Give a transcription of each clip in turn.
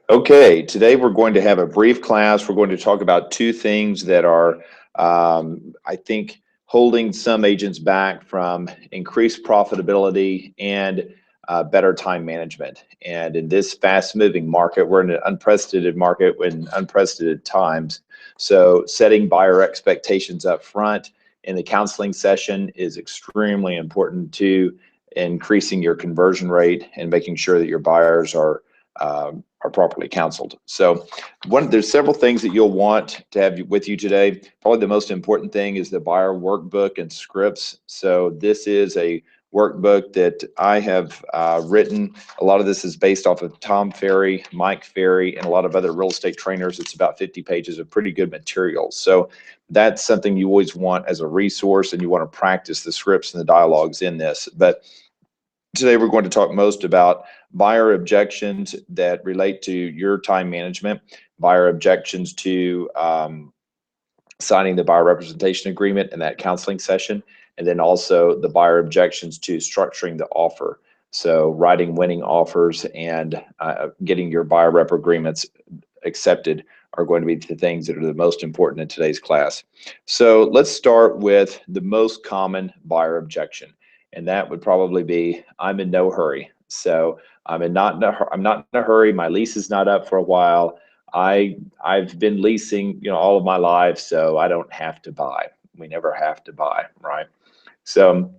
Okay, today we're going to have a brief class. We're going to talk about two things that are, I think, holding some agents back from increased profitability and better time management. And in this fast-moving market, we're in an unprecedented market in unprecedented times. So setting buyer expectations up front in the counseling session is extremely important to increasing your conversion rate and making sure that your buyers are properly counseled. So there's several things that you'll want to have with you today. Probably the most important thing is the buyer workbook and scripts. So this is a workbook that I have written. A lot of this is based off of Tom Ferry, Mike Ferry, and a lot of other real estate trainers. It's about 50 pages of pretty good material. So that's something you always want as a resource, and you want to practice the scripts and the dialogues in this. But today we're going to talk most about buyer objections that relate to your time management, buyer objections to signing the buyer representation agreement in that counseling session, and then also the buyer objections to structuring the offer. So writing winning offers and getting your buyer rep agreements accepted are going to be the things that are the most important in today's class. So let's start with the most common buyer objection, and that would probably be, I'm in no hurry. So I'm not in a hurry. My lease is not up for a while. I've been leasing, all of my life, so I don't have to buy. We never have to buy, right? So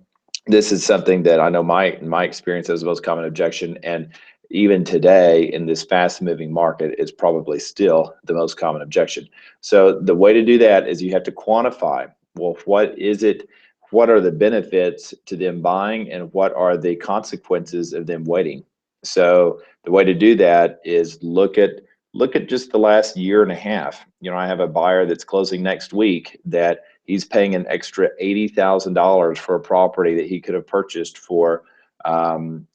this is something that I know in my experience is the most common objection, and even today in this fast-moving market, it's probably still the most common objection. So the way to do that is you have to quantify, well, what is it? What are the benefits to them buying, and what are the consequences of them waiting? So the way to do that is look at just the last year and a half. I have a buyer that's closing next week that he's paying an extra $80,000 for a property that he could have purchased for.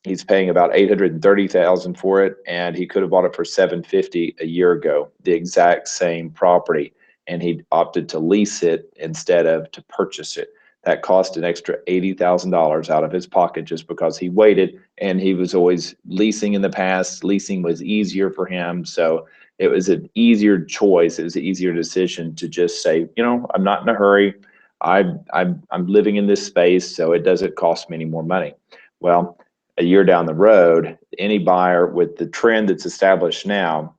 He's paying about $830,000 for it, and he could have bought it for $750 a year ago, the exact same property, and he opted to lease it instead of to purchase it. That cost an extra $80,000 out of his pocket just because he waited, and he was always leasing in the past. Leasing was easier for him, so it was an easier choice. It was an easier decision to just say, I'm not in a hurry. I'm living in this space, so it doesn't cost me any more money. Well, a year down the road, any buyer with the trend that's established now,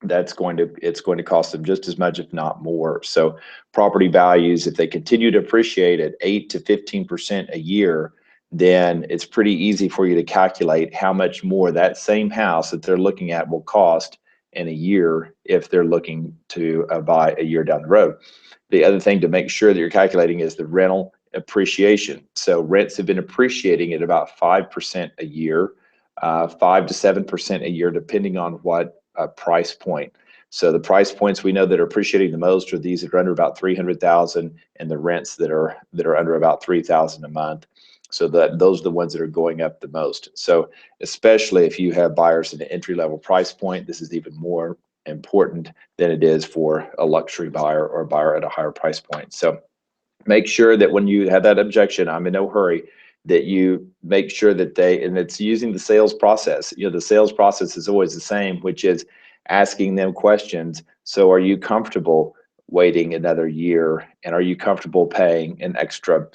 it's going to cost them just as much, if not more. So property values, if they continue to appreciate at 8 to 15% a year, then it's pretty easy for you to calculate how much more that same house that they're looking at will cost in a year if they're looking to buy a year down the road. The other thing to make sure that you're calculating is the rental appreciation. So rents have been appreciating at about 5% a year, 5 to 7% a year, depending on what price point. So the price points we know that are appreciating the most are these that are under about 300,000, and the rents that are under about 3,000 a month. So those are the ones that are going up the most. So especially if you have buyers in an entry-level price point, this is even more important than it is for a luxury buyer or a buyer at a higher price point. So make sure that when you have that objection, I'm in no hurry, that you make sure that and it's using the sales process. The sales process is always the same, which is asking them questions. So are you comfortable waiting another year? And are you comfortable paying an extra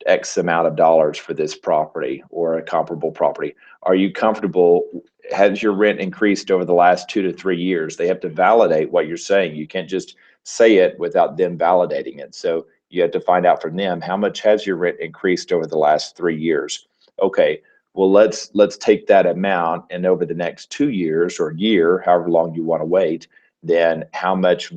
X amount of dollars for this property or a comparable property? Are you comfortable? Has your rent increased over the last 2 to 3 years? They have to validate what you're saying. You can't just say it without them validating it. So you have to find out from them, how much has your rent increased over the last 3 years? Okay, well, let's take that amount, and over the next 2 years or year, however long you want to wait, then how much,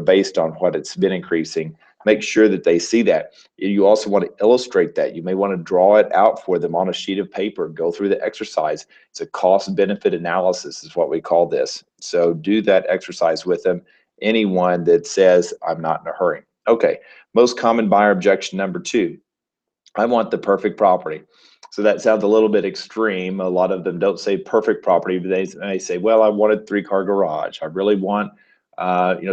based on what it's been increasing, make sure that they see that. You also want to illustrate that. You may want to draw it out for them on a sheet of paper, go through the exercise. It's a cost benefit analysis is what we call this. So do that exercise with them. Anyone that says, I'm not in a hurry. Okay, most common buyer objection number 2, I want the perfect property. So that sounds a little bit extreme. A lot of them don't say perfect property, but they say, well, I want a 3-car garage. I really want,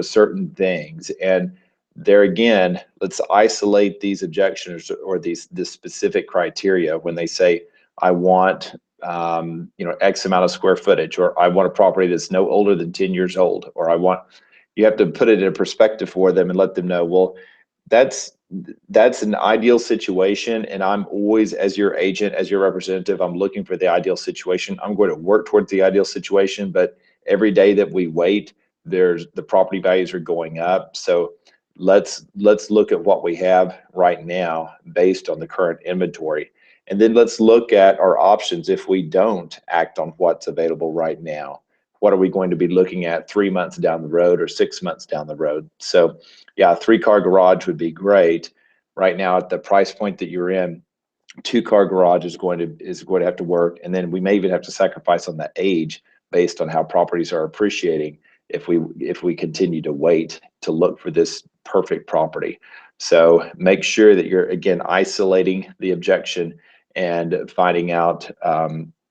certain things. And there again, let's isolate these objections or this specific criteria. When they say, I want X amount of square footage, or I want a property that's no older than 10 years old, or you have to put it in perspective for them and let them know, well, that's an ideal situation, and I'm always, as your agent, as your representative, I'm looking for the ideal situation. I'm going to work towards the ideal situation, but every day that we wait, the property values are going up. So let's look at what we have right now based on the current inventory, and then let's look at our options. If we don't act on what's available right now, what are we going to be looking at 3 months down the road or 6 months down the road? So yeah, a 3-car garage would be great. Right now at the price point that you're in, 2-car garage is going to have to work, and then we may even have to sacrifice on the age based on how properties are appreciating if we continue to wait to look for this perfect property. So make sure that you're, again, isolating the objection and finding out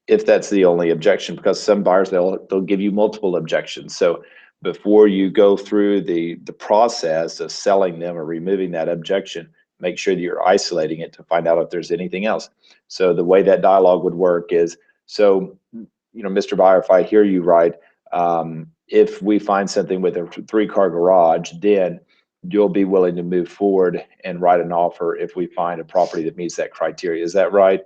if that's the only objection, because some buyers, they'll give you multiple objections. So before you go through the process of selling them or removing that objection, make sure that you're isolating it to find out if there's anything else. So the way that dialogue would work is, so, Mr. Buyer, if I hear you right, if we find something with a 3-car garage, then you'll be willing to move forward and write an offer if we find a property that meets that criteria. Is that right?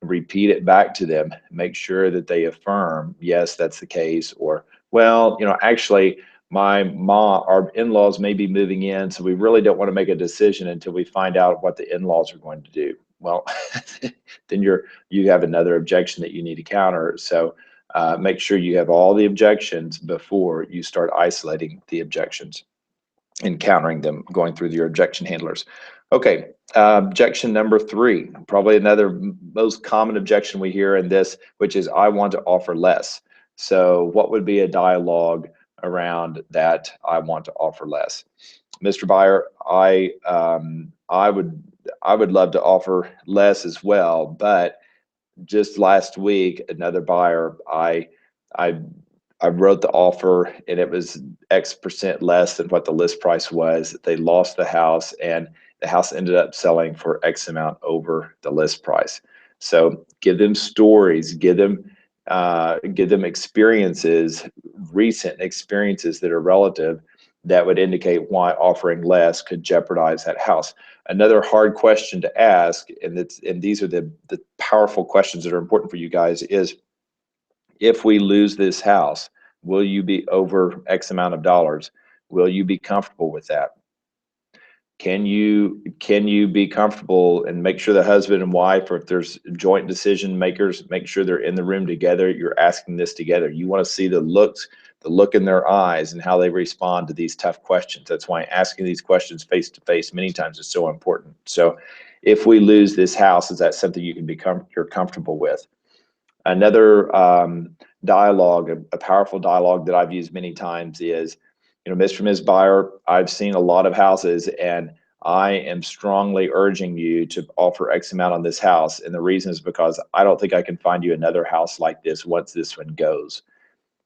Repeat it back to them. Make sure that they affirm, yes, that's the case, or, well, actually, our in-laws may be moving in, so we really don't want to make a decision until we find out what the in-laws are going to do. Well, then you have another objection that you need to counter. So make sure you have all the objections before you start isolating the objections and countering them, going through your objection handlers. Okay, objection number 3, probably another most common objection we hear in this, which is, I want to offer less. So what would be a dialogue around that? I want to offer less. Mr. Buyer, I would love to offer less as well, but just last week, another buyer, I wrote the offer and it was X percent less than what the list price was. They lost the house, and the house ended up selling for X amount over the list price. So give them stories, give them experiences, recent experiences that are relative, that would indicate why offering less could jeopardize that house. Another hard question to ask, and these are the powerful questions that are important for you guys, is, if we lose this house, will you be over X amount of dollars? Will you be comfortable with that? Can you be comfortable, and make sure the husband and wife, or if there's joint decision makers, make sure they're in the room together. You're asking this together. You want to see the look in their eyes and how they respond to these tough questions. That's why asking these questions face to face many times is so important. So if we lose this house, is that something you're comfortable with? Another dialogue, a powerful dialogue that I've used many times is, Mr. and Ms. Buyer, I've seen a lot of houses, and I am strongly urging you to offer X amount on this house. And the reason is because I don't think I can find you another house like this once this one goes.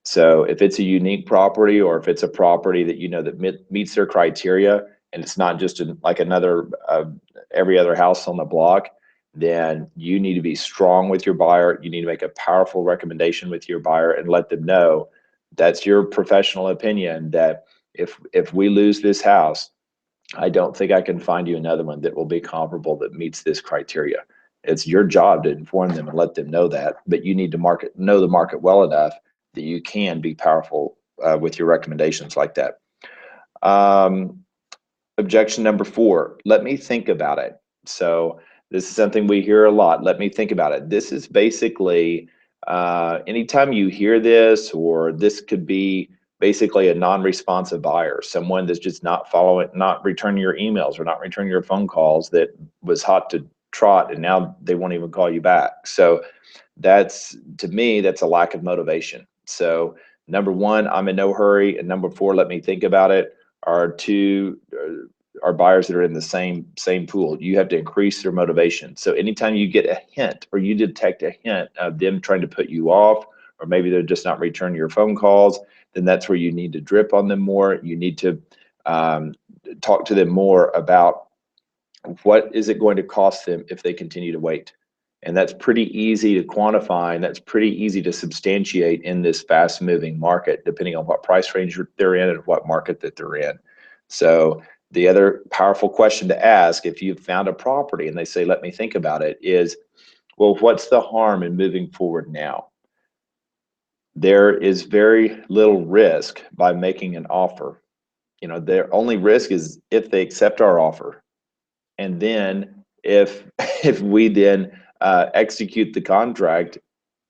So if it's a unique property, or if it's a property that that meets their criteria, and it's not just like another every other house on the block, then you need to be strong with your buyer. You need to make a powerful recommendation with your buyer and let them know that's your professional opinion, that if we lose this house, I don't think I can find you another one that will be comparable, that meets this criteria. It's your job to inform them and let them know that, but you need to know the market well enough that you can be powerful with your recommendations like that. Objection number 4, let me think about it. So this is something we hear a lot. Let me think about it. This is basically, anytime you hear this, or this could be basically a non-responsive buyer, someone that's just not returning your emails, or not returning your phone calls, that was hot to trot, and now they won't even call you back. So to me, that's a lack of motivation. So number 1, I'm in no hurry, and number 4, let me think about it, are buyers that are in the same pool. You have to increase their motivation. So anytime you get a hint, or you detect a hint of them trying to put you off, or maybe they're just not returning your phone calls, then that's where you need to drip on them more. You need to talk to them more about what is it going to cost them if they continue to wait. And that's pretty easy to quantify, and that's pretty easy to substantiate in this fast moving market, depending on what price range they're in and what market that they're in. So the other powerful question to ask if you've found a property and they say, let me think about it, is, well, what's the harm in moving forward now? There is very little risk by making an offer. You know, their only risk is if they accept our offer. And then if if we then execute the contract,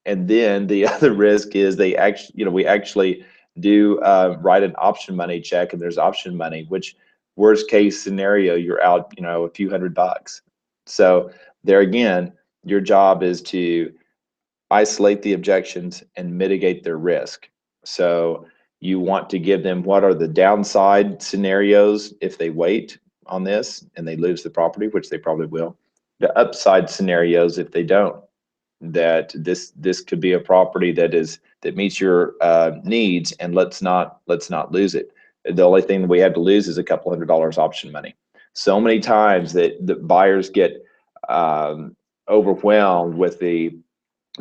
and then the other risk is they actually, you know, we actually do write an option money check, and there's option money, which worst case scenario, you're out, you know, a few $100. So there again, your job is to isolate the objections and mitigate their risk. So you want to give them what are the downside scenarios if they wait on this and they lose the property, which they probably will. The upside scenarios if they don't, that this could be a property that meets your needs, and let's not lose it. The only thing that we have to lose is a couple $100 option money. So many times that the buyers get overwhelmed with the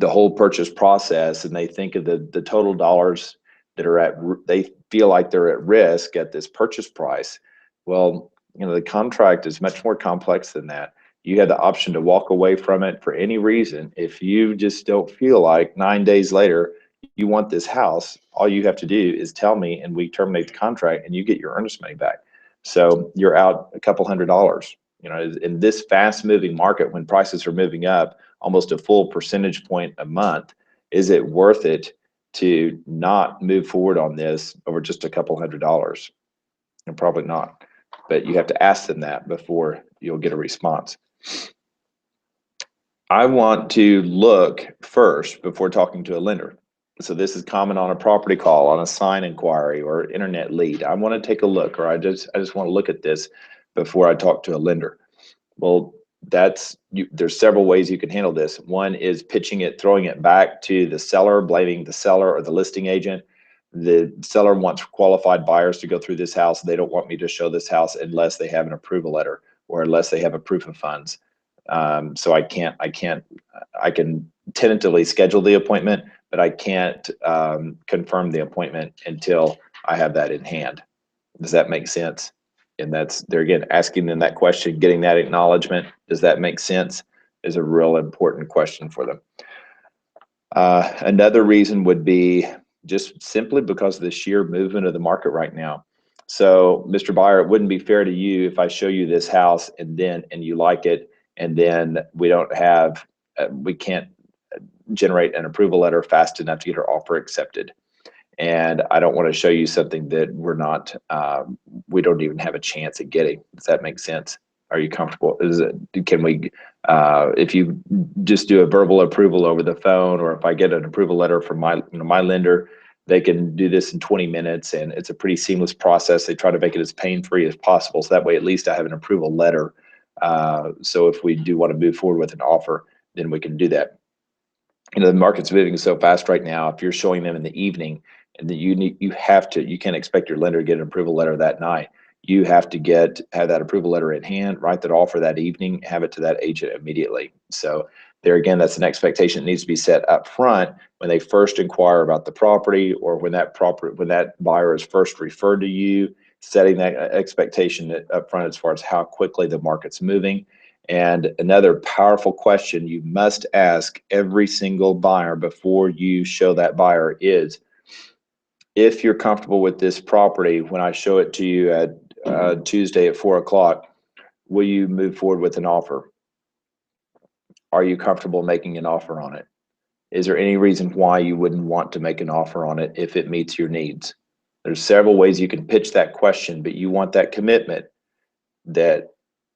whole purchase process, and they think of the total dollars that are they feel like they're at risk at this purchase price. Well, you know, the contract is much more complex than that. You have the option to walk away from it for any reason. If you just don't feel like 9 days later you want this house, all you have to do is tell me and we terminate the contract and you get your earnest money back. So you're out a couple $100. You know, in this fast moving market, when prices are moving up almost a full percentage point a month, is it worth it to not move forward on this over just a couple $100? And probably not. But you have to ask them that before you'll get a response. I want to look first before talking to a lender. So this is common on a property call, on a sign inquiry, or internet lead. I want to take a look, or I just want to look at this before I talk to a lender. Well, there's several ways you can handle this. One is pitching it, throwing it back to the seller, blaming the seller or the listing agent. The seller wants qualified buyers to go through this house. They don't want me to show this house unless they have an approval letter or unless they have a proof of funds. So I can tentatively schedule the appointment, but I can't confirm the appointment until I have that in hand. Does that make sense? And that's, there again, asking them that question, getting that acknowledgement, does that make sense, is a real important question for them. Another reason would be just simply because of the sheer movement of the market right now. So, Mr. Buyer, it wouldn't be fair to you if I show you this house and you like it, and then we don't have, we can't generate an approval letter fast enough to get our offer accepted. And I don't want to show you something that we're not, we don't even have a chance at getting. Does that make sense? Are you comfortable? Can we, if you just do a verbal approval over the phone, or if I get an approval letter from my lender, they can do this in 20 minutes, and it's a pretty seamless process. They try to make it as pain-free as possible, so that way at least I have an approval letter. So if we do want to move forward with an offer, then we can do that. You know, the market's moving so fast right now. If you're showing them in the evening, and you can't expect your lender to get an approval letter that night. You have to have that approval letter in hand, write that offer that evening, have it to that agent immediately. So there again, that's an expectation that needs to be set up front when they first inquire about the property, or when that buyer is first referred to you, setting that expectation up front as far as how quickly the market's moving. And another powerful question you must ask every single buyer before you show that buyer is, if you're comfortable with this property, when I show it to you at Tuesday at 4 o'clock, will you move forward with an offer? Are you comfortable making an offer on it? Is there any reason why you wouldn't want to make an offer on it if it meets your needs? There's several ways you can pitch that question, but you want that commitment that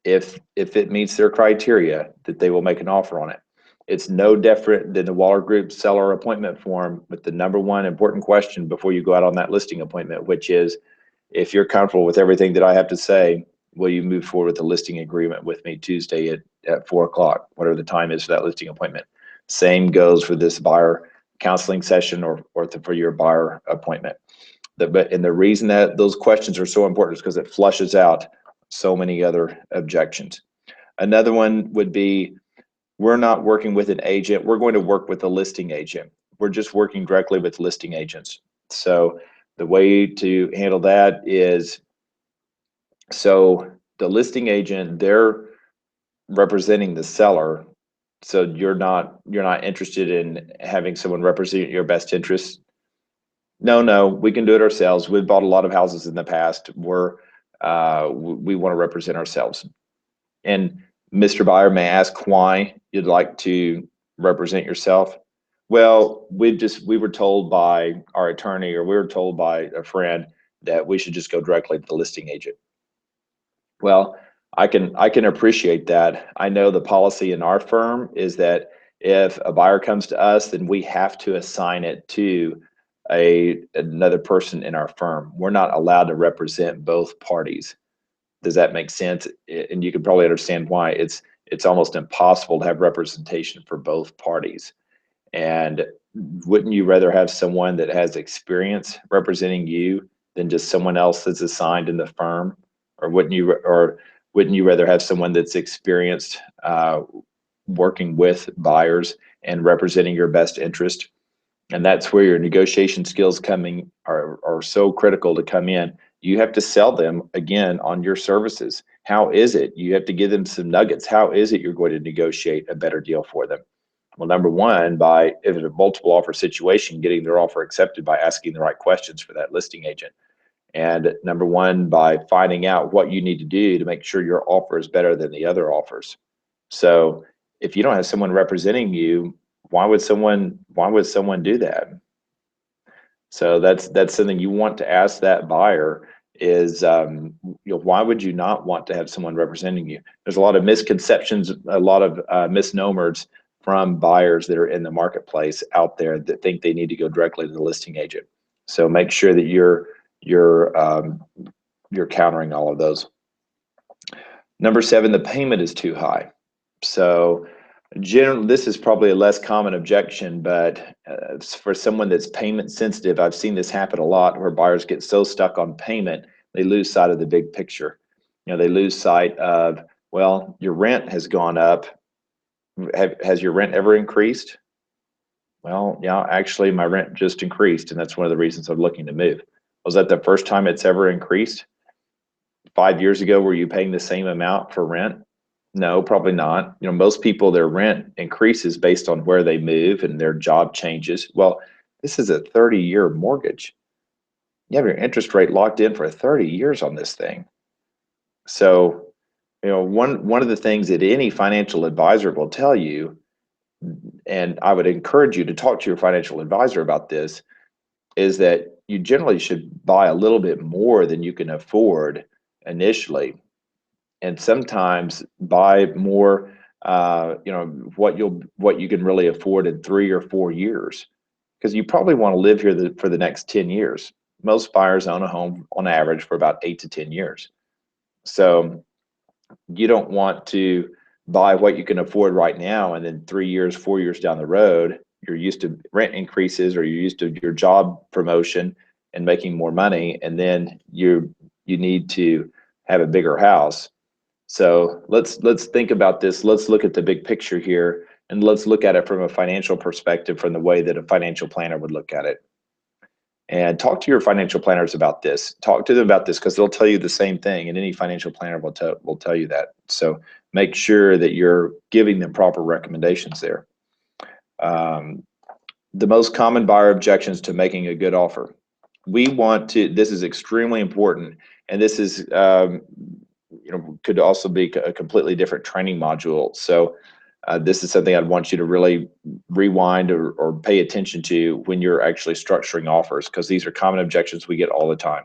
if it meets their criteria, that they will make an offer on it. It's no different than the Waller Group seller appointment form with the number one important question before you go out on that listing appointment, which is, if you're comfortable with everything that I have to say, will you move forward with the listing agreement with me Tuesday at 4 o'clock, whatever the time is for that listing appointment. Same goes for this buyer counseling session or for your buyer appointment. And the reason that those questions are so important is because it flushes out so many other objections. Another one would be, we're not working with an agent. We're going to work with a listing agent. We're just working directly with listing agents. So the way to handle that is, so the listing agent, they're representing the seller. So you're not interested in having someone represent your best interest. No, we can do it ourselves. We've bought a lot of houses in the past. We want to represent ourselves. And Mr. Buyer may ask why you'd like to represent yourself. Well, we were told by our attorney, or we were told by a friend that we should just go directly to the listing agent. Well, I can appreciate that. I know the policy in our firm is that if a buyer comes to us, then we have to assign it to another person in our firm. We're not allowed to represent both parties. Does that make sense? And you can probably understand why. It's almost impossible to have representation for both parties. And wouldn't you rather have someone that has experience representing you than just someone else that's assigned in the firm? Or wouldn't you rather have someone that's experienced working with buyers and representing your best interest? And that's where your negotiation skills are so critical to come in. You have to sell them again on your services. How is it? You have to give them some nuggets. How is it you're going to negotiate a better deal for them? Well, number one, if it's a multiple offer situation, getting their offer accepted by asking the right questions for that listing agent. And number one, by finding out what you need to do to make sure your offer is better than the other offers. So if you don't have someone representing you, why would someone do that? So that's something you want to ask that buyer is, why would you not want to have someone representing you? There's a lot of misconceptions, a lot of misnomers from buyers that are in the marketplace out there that think they need to go directly to the listing agent. So make sure that you're countering all of those. Number 7, the payment is too high. So generally, this is probably a less common objection, but for someone that's payment sensitive, I've seen this happen a lot where buyers get so stuck on payment, they lose sight of the big picture. They lose sight of, well, your rent has gone up. Has your rent ever increased? Well, yeah, actually my rent just increased, and that's one of the reasons I'm looking to move. Was that the first time it's ever increased? 5 years ago, were you paying the same amount for rent? No, probably not. Most people, their rent increases based on where they move and their job changes. Well, this is a 30-year mortgage. You have your interest rate locked in for 30 years on this thing. So, one of the things that any financial advisor will tell you, and I would encourage you to talk to your financial advisor about this, is that you generally should buy a little bit more than you can afford initially, and sometimes buy more, what you can really afford in 3 or 4 years, because you probably want to live here for the next 10 years. Most buyers own a home on average for about 8 to 10 years. So you don't want to buy what you can afford right now, and then 3 years, 4 years down the road, you're used to rent increases, or you're used to your job promotion and making more money, and then you need to have a bigger house. So let's think about this. Let's look at the big picture here, and let's look at it from a financial perspective, from the way that a financial planner would look at it. And talk to your financial planners about this. Talk to them about this, because they'll tell you the same thing, and any financial planner will tell you that. So make sure that you're giving them proper recommendations there. The most common buyer objections to making a good offer. This is extremely important, and this is could also be a completely different training module. So this is something I'd want you to really rewind or pay attention to when you're actually structuring offers, because these are common objections we get all the time.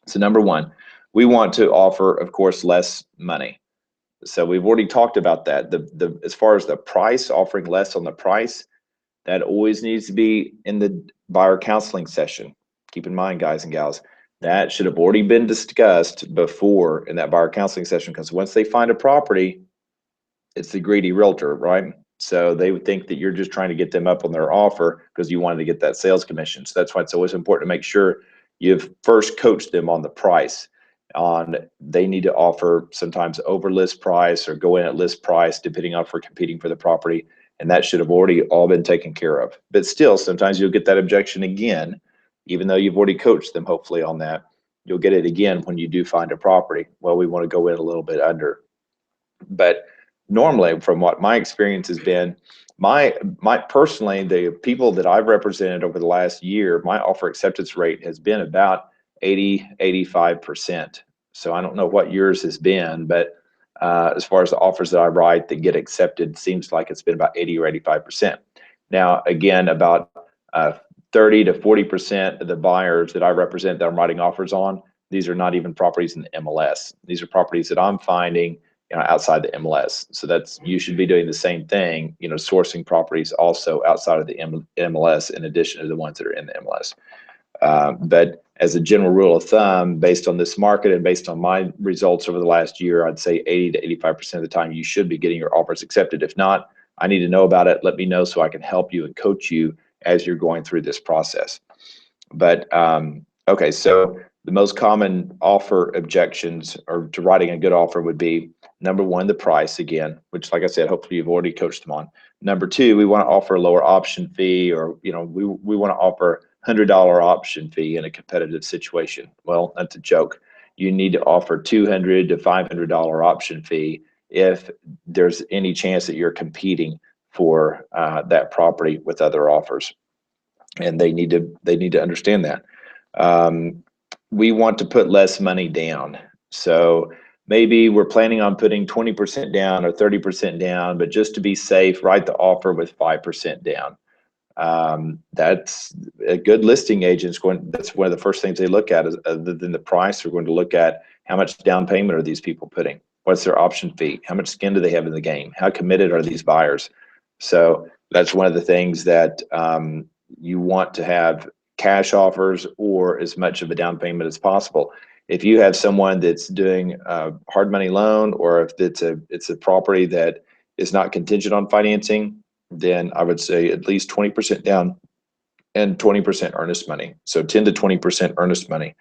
So number one, we want to offer, of course, less money. So we've already talked about that. As far as the price, offering less on the price, that always needs to be in the buyer counseling session. Keep in mind, guys and gals, that should have already been discussed before in that buyer counseling session, because once they find a property, it's the greedy realtor, right? So they would think that you're just trying to get them up on their offer because you wanted to get that sales commission. So that's why it's always important to make sure you've first coached them on the price. on they need to offer sometimes over list price or go in at list price depending on if we're competing for the property, and that should have already all been taken care of. But still, sometimes you'll get that objection again, even though you've already coached them hopefully on that. You'll get it again when you do find a property. Well, we want to go in a little bit under. But normally, from what my experience has been, my personally, the people that I've represented over the last year, my offer acceptance rate has been about 80–85%. So I don't know what yours has been, but as far as the offers that I write that get accepted, seems like it's been about 80 or 85%. Now, again, about 30 to 40% of the buyers that I represent that I'm writing offers on, these are not even properties in the MLS. These are properties that I'm finding, you know, outside the MLS. So that's, you should be doing the same thing, you know, sourcing properties also outside of the MLS in addition to the ones that are in the MLS. But as a general rule of thumb, based on this market and based on my results over the last year, I'd say 80 to 85% of the time you should be getting your offers accepted. If not, I need to know about it. Let me know so I can help you and coach you as you're going through this process. But okay, so the most common offer objections or to writing a good offer would be, number one, the price again, which, like I said, hopefully you've already coached them on. Number two, we want to offer a lower option fee, or, you know, we want to offer $100 option fee in a competitive situation. Well, that's a joke. You need to offer $200 to $500 option fee if there's any chance that you're competing for that property with other offers, and they need to understand that. We want to put less money down. So maybe we're planning on putting 20% down or 30% down, but just to be safe, write the offer with 5% down. That's a good listing agent's going, that's one of the first things they look at, is other than the price, they're going to look at how much down payment are these people putting? What's their option fee? How much skin do they have in the game? How committed are these buyers? So that's one of the things that you want to have cash offers or as much of a down payment as possible. If you have someone that's doing a hard money loan, or if it's a property that is not contingent on financing, then I would say at least 20% down and 20% earnest money. So 10 to 20% earnest money.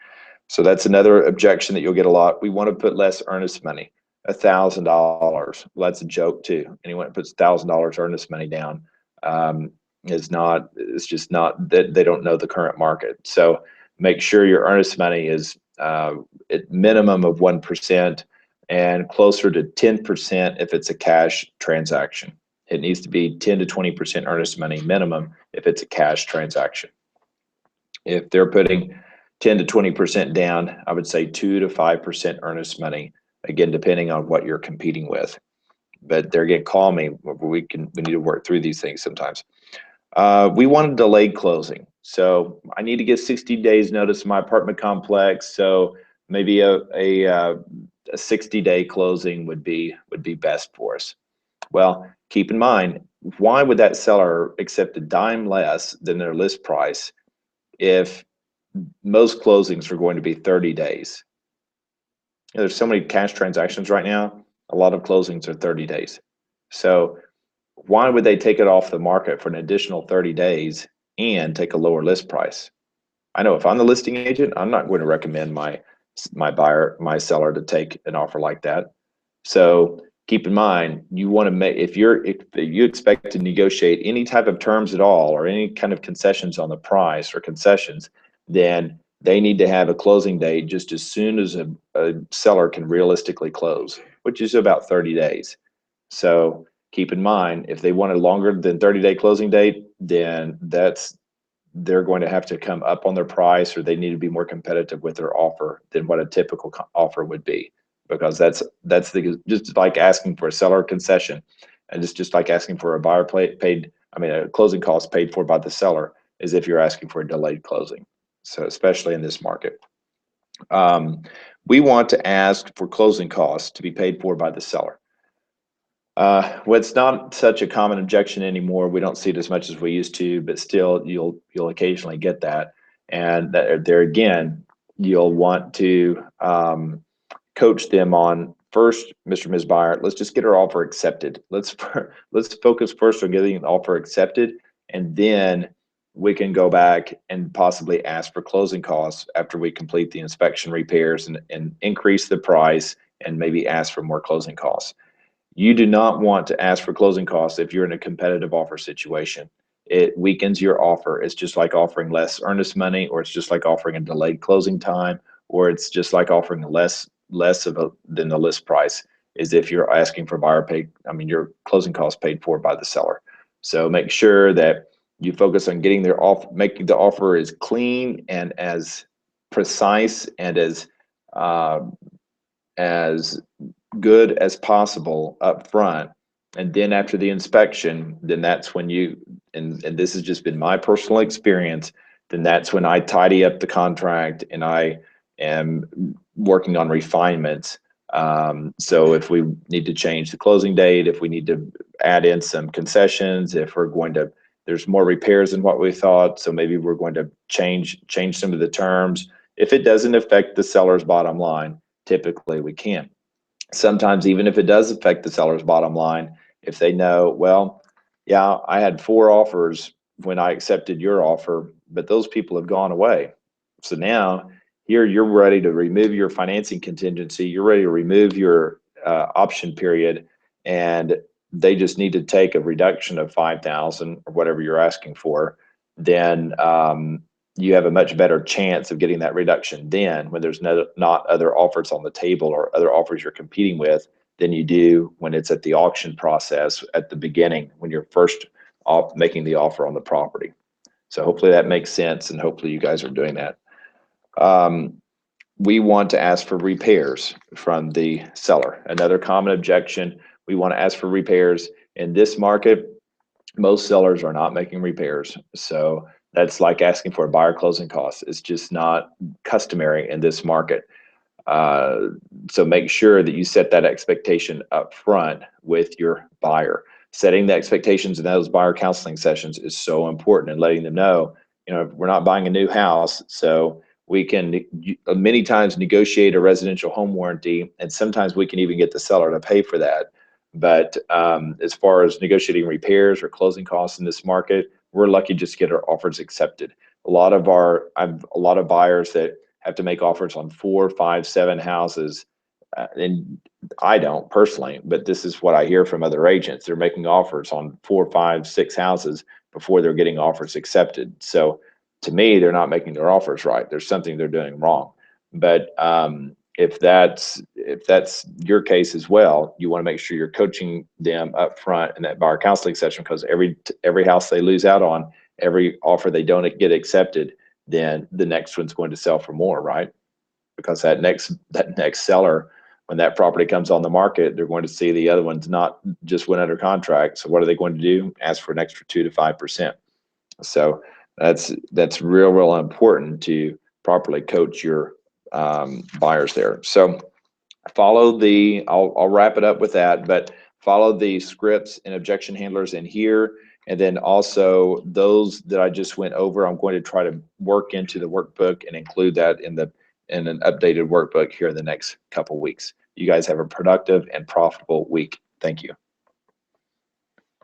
So that's another objection that you'll get a lot. We want to put less earnest money, $1,000. Well, that's a joke too. Anyone that puts $1,000 earnest money down it's just not, that they don't know the current market. So make sure your earnest money is at minimum of 1% and closer to 10% if it's a cash transaction. It needs to be 10 to 20% earnest money minimum if it's a cash transaction. If they're putting 10 to 20% down, I would say 2 to 5% earnest money, again, depending on what you're competing with. But they're going to call me. We need to work through these things sometimes. We want a delayed closing. So I need to get 60 days notice in my apartment complex. So maybe a 60-day closing would be best for us. Well, keep in mind, why would that seller accept a dime less than their list price if most closings are going to be 30 days? You know, there's so many cash transactions right now. A lot of closings are 30 days. So why would they take it off the market for an additional 30 days and take a lower list price? I know if I'm the listing agent, I'm not going to recommend my seller to take an offer like that. So keep in mind, you want to make, if you expect to negotiate any type of terms at all, or any kind of concessions on the price or concessions, then they need to have a closing date just as soon as a seller can realistically close, which is about 30 days. So keep in mind, if they want a longer than 30-day closing date, then they're going to have to come up on their price, or they need to be more competitive with their offer than what a typical offer would be, because that's just like asking for a seller concession, and it's just like asking for a buyer a closing cost paid for by the seller, as if you're asking for a delayed closing. So especially in this market, we want to ask for closing costs to be paid for by the seller. Well, it's not such a common objection anymore. We don't see it as much as we used to, but still you'll occasionally get that. And there again, you'll want to coach them on, first, Mr. and Ms. Buyer, let's just get our offer accepted. Let's focus first on getting an offer accepted, and then we can go back and possibly ask for closing costs after we complete the inspection repairs and increase the price and maybe ask for more closing costs. You do not want to ask for closing costs if you're in a competitive offer situation. It weakens your offer. It's just like offering less earnest money, or it's just like offering a delayed closing time, or it's just like offering less than the list price, is if you're asking for buyer paid, I mean, your closing costs paid for by the seller. So make sure that you focus on getting their off, making the offer as clean and as precise and uh, as good as possible up front. And then after the inspection, then that's when you, and this has just been my personal experience, then that's when I tidy up the contract and I am working on refinements. So if we need to change the closing date, if we need to add in some concessions, if we're going to, there's more repairs than what we thought, so maybe we're going to change some of the terms. If it doesn't affect the seller's bottom line, typically we can. Sometimes even if it does affect the seller's bottom line, if they know, well, yeah, I had 4 offers when I accepted your offer, but those people have gone away. So now here you're ready to remove your financing contingency, you're ready to remove your option period, and they just need to take a reduction of 5,000 or whatever you're asking for, then you have a much better chance of getting that reduction then when there's not other offers on the table or other offers you're competing with than you do when it's at the auction process at the beginning when you're first making the offer on the property. So hopefully that makes sense, and hopefully you guys are doing that. We want to ask for repairs from the seller. Another common objection, we want to ask for repairs. In this market, most sellers are not making repairs. So that's like asking for a buyer closing costs. It's just not customary in this market. So make sure that you set that expectation up front with your buyer. Setting the expectations in those buyer counseling sessions is so important, and letting them know, you know, we're not buying a new house, so we can many times negotiate a residential home warranty, and sometimes we can even get the seller to pay for that. But as far as negotiating repairs or closing costs in this market, we're lucky just to get our offers accepted. A lot of buyers that have to make offers on 4, 5, 7 houses, and I don't personally, but this is what I hear from other agents. They're making offers on 4, 5, 6 houses before they're getting offers accepted. So to me, they're not making their offers right. There's something they're doing wrong. But if that's your case as well, you want to make sure you're coaching them up front in that buyer counseling session, because every house they lose out on, every offer they don't get accepted, then the next one's going to sell for more, right? Because that next seller, when that property comes on the market, they're going to see the other ones not just went under contract. So what are they going to do? Ask for an extra 2 to 5%. So that's real important to properly coach your buyers there. So follow the, I'll wrap it up with that, but follow the scripts and objection handlers in here. And then also those that I just went over, I'm going to try to work into the workbook and include that in an updated workbook here in the next couple weeks. You guys have a productive and profitable week. Thank you.